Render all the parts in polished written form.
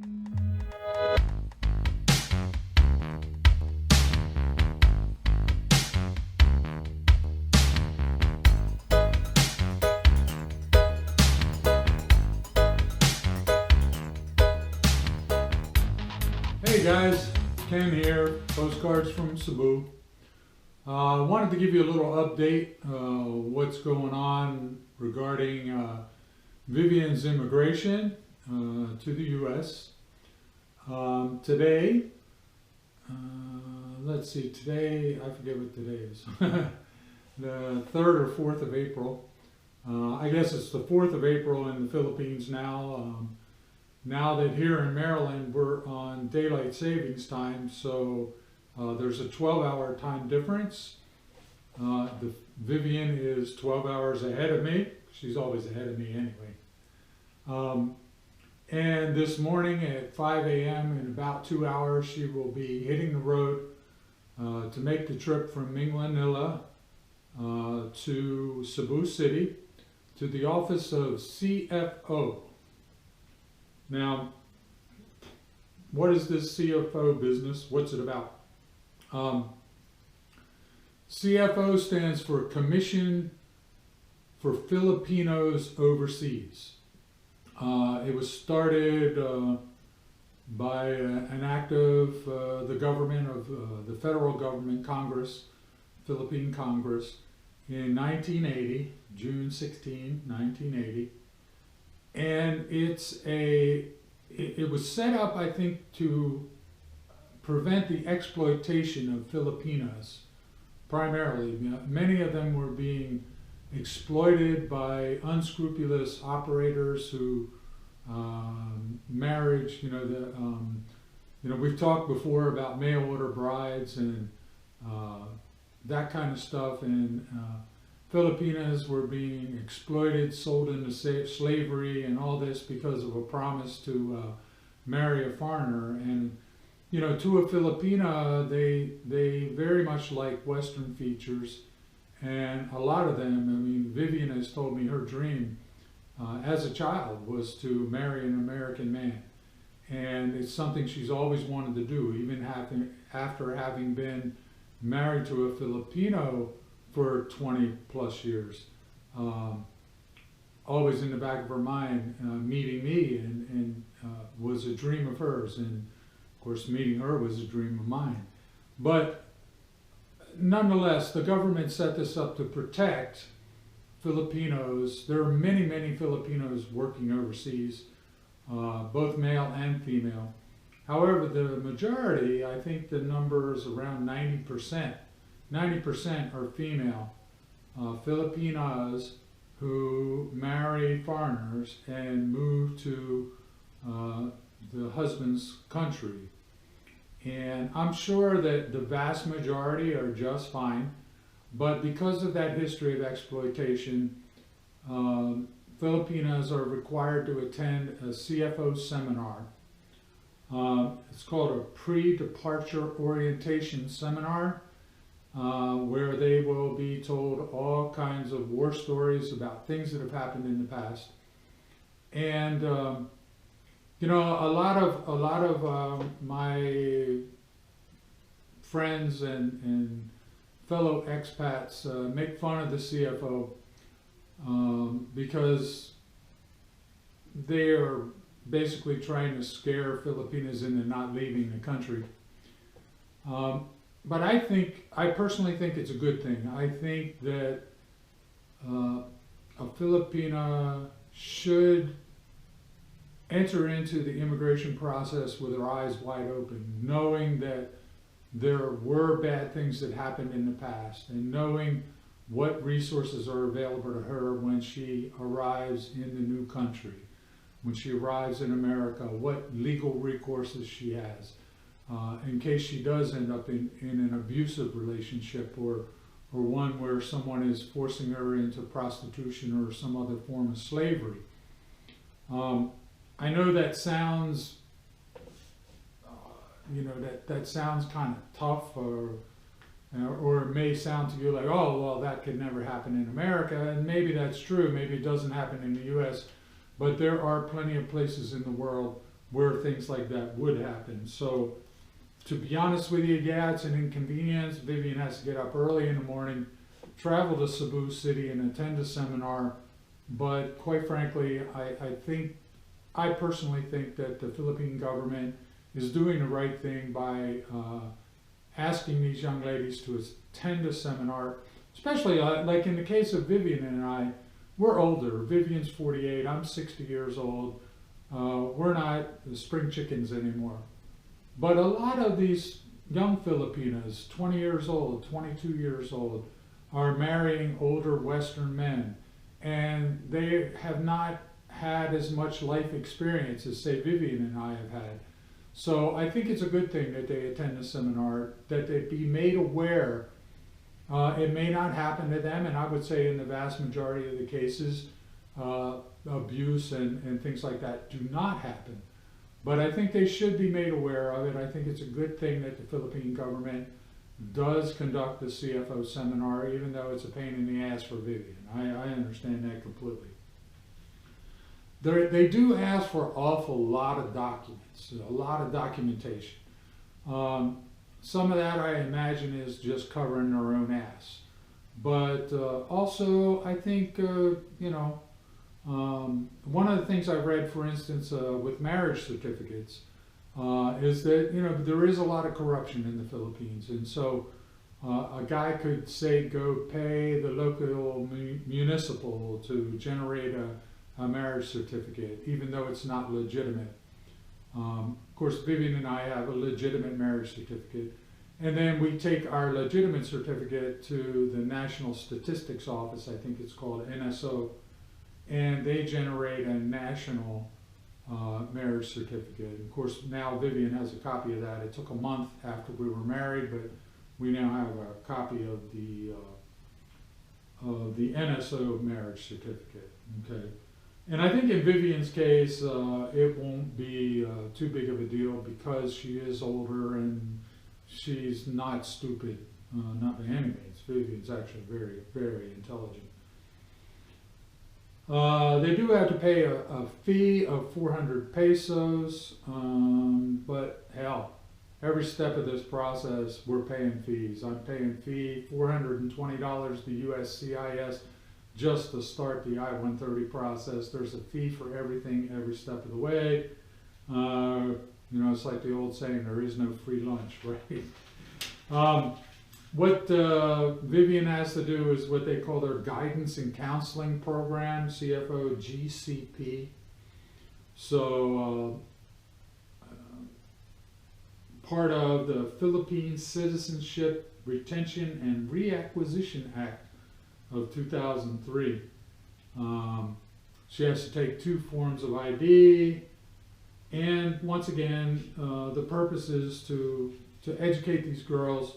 Hey guys, Ken here, Postcards from Cebu. Wanted to give you a little update, what's going on regarding Vivian's immigration to the U.S. Today, today, I forget what today is, the 3rd or 4th of April. I guess it's the 4th of April in the Philippines now. Now that here in Maryland we're on daylight savings time, so there's a 12-hour time difference. The Vivian is 12 hours ahead of me. She's always ahead of me anyway. And this morning at 5 a.m. in about 2 hours, she will be hitting the road to make the trip from Manila to Cebu City to the office of CFO. Now, what is this CFO business? What's it about? CFO stands for Commission for Filipinos Overseas. It was started by an act of the government of the federal government, Congress, Philippine Congress, in 1980, June 16, 1980. And it was set up, I think, to prevent the exploitation of Filipinos, primarily. Many of them were being exploited by unscrupulous operators who marriage, we've talked before about mail order brides and that kind of stuff, and Filipinas were being exploited, sold into slavery and all this because of a promise to marry a foreigner. And to a Filipina, they very much like Western features, and a lot of them, Vivian has told me her dream as a child was to marry an American man. And it's something she's always wanted to do, even after having been married to a Filipino for 20 plus years. Always in the back of her mind, meeting me and was a dream of hers. And of course, meeting her was a dream of mine. But nonetheless, the government set this up to protect Filipinos. There are many, many Filipinos working overseas, both male and female. However, the majority, I think the number is around 90%. 90% are female Filipinas who marry foreigners and move to the husband's country. And I'm sure that the vast majority are just fine, but because of that history of exploitation, Filipinas are required to attend a CFO seminar. It's called a pre-departure orientation seminar, where they will be told all kinds of war stories about things that have happened in the past. And a lot of my friends and fellow expats make fun of the CFO because they are basically trying to scare Filipinos into not leaving the country. But I personally think it's a good thing. I think that a Filipina should enter into the immigration process with her eyes wide open, knowing that there were bad things that happened in the past, and knowing what resources are available to her when she arrives in the new country, when she arrives in America, what legal recourses she has, in case she does end up in an abusive relationship or one where someone is forcing her into prostitution or some other form of slavery. I know that sounds, that sounds kind of tough, or it may sound to you like, oh, well, that could never happen in America, and maybe that's true. Maybe it doesn't happen in the U.S., but there are plenty of places in the world where things like that would happen. So to be honest with you, yeah, it's an inconvenience. Vivian has to get up early in the morning, travel to Cebu City and attend a seminar. But quite frankly, I personally think that the Philippine government is doing the right thing by asking these young ladies to attend a seminar, especially like in the case of Vivian and I. We're older. Vivian's 48, I'm 60 years old. We're not the spring chickens anymore. But a lot of these young Filipinas, 20 years old, 22 years old, are marrying older Western men. And they have not had as much life experience as, say, Vivian and I have had. So I think it's a good thing that they attend the seminar, that they be made aware. It may not happen to them, and I would say in the vast majority of the cases, abuse and things like that do not happen. But I think they should be made aware of it. I think it's a good thing that the Philippine government does conduct the CFO seminar, even though it's a pain in the ass for Vivian. I understand that completely. They do ask for an awful lot of documents, a lot of documentation. Some of that I imagine is just covering their own ass. But also I think, one of the things I've read, for instance, with marriage certificates, is that, there is a lot of corruption in the Philippines. And so a guy could say, go pay the local municipal to generate a marriage certificate, even though it's not legitimate. Of course, Vivian and I have a legitimate marriage certificate. And then we take our legitimate certificate to the National Statistics Office, I think it's called NSO, and they generate a national marriage certificate. Of course, now Vivian has a copy of that. It took a month after we were married, but we now have a copy of the NSO marriage certificate. Okay. And I think in Vivian's case, it won't be too big of a deal because she is older and she's not stupid, not by any means. Vivian's actually very, very intelligent. They do have to pay a fee of 400 pesos, but hell, every step of this process, we're paying fees. I'm paying fee $420 to USCIS just to start the I-130 process. There's a fee for everything, every step of the way. It's like the old saying, there is no free lunch, right? What Vivian has to do is what they call their Guidance and Counseling Program, CFO GCP. So part of the Philippine Citizenship, Retention, and Reacquisition Act of 2003. She has to take 2 forms of ID, and once again, the purpose is to educate these girls,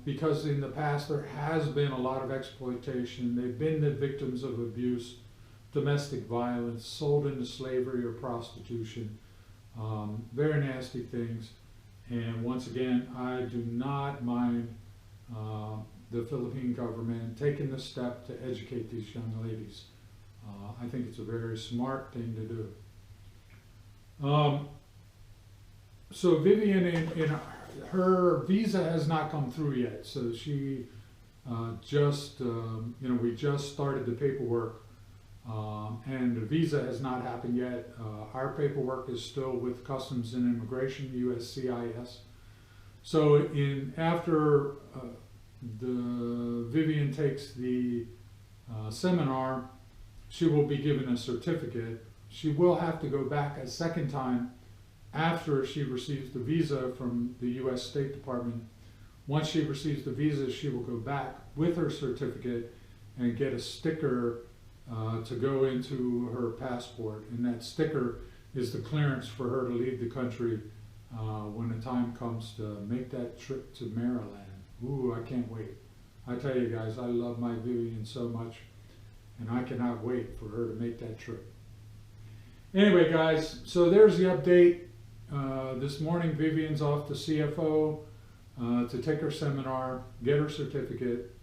because in the past there has been a lot of exploitation. They've been the victims of abuse, domestic violence, sold into slavery or prostitution, very nasty things. And once again, I do not mind the Philippine government taking the step to educate these young ladies. I think it's a very smart thing to do. So Vivian, in her visa has not come through yet. So she we just started the paperwork, and the visa has not happened yet. Our paperwork is still with Customs and Immigration, USCIS. So after Vivian takes the seminar, she will be given a certificate. She will have to go back a second time after she receives the visa from the U.S. State Department. Once she receives the visa, she will go back with her certificate and get a sticker to go into her passport. And that sticker is the clearance for her to leave the country when the time comes to make that trip to Maryland. Ooh, I can't wait. I tell you guys, I love my Vivian so much, and I cannot wait for her to make that trip. Anyway, guys, so there's the update. This morning, Vivian's off to CFO to take her seminar, get her certificate.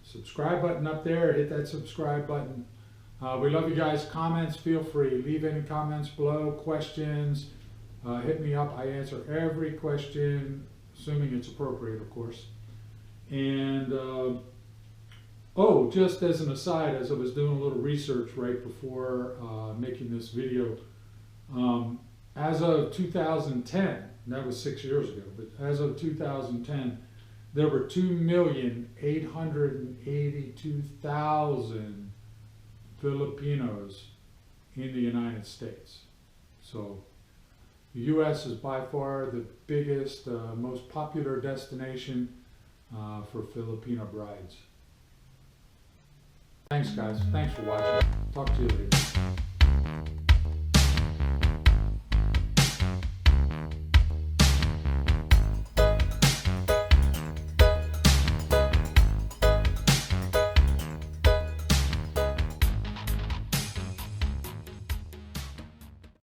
Subscribe button up there, hit that subscribe button. We love you guys. Comments, feel free. Leave any comments below, questions. Hit me up. I answer every question, assuming it's appropriate, of course. And, oh, just as an aside, as I was doing a little research right before making this video, as of 2010, that was 6 years ago, but as of 2010, there were 2,882,000 Filipinos in the United States. So the U.S. is by far the biggest, most popular destination for Filipino brides. Thanks, guys. Thanks for watching. Talk to you later.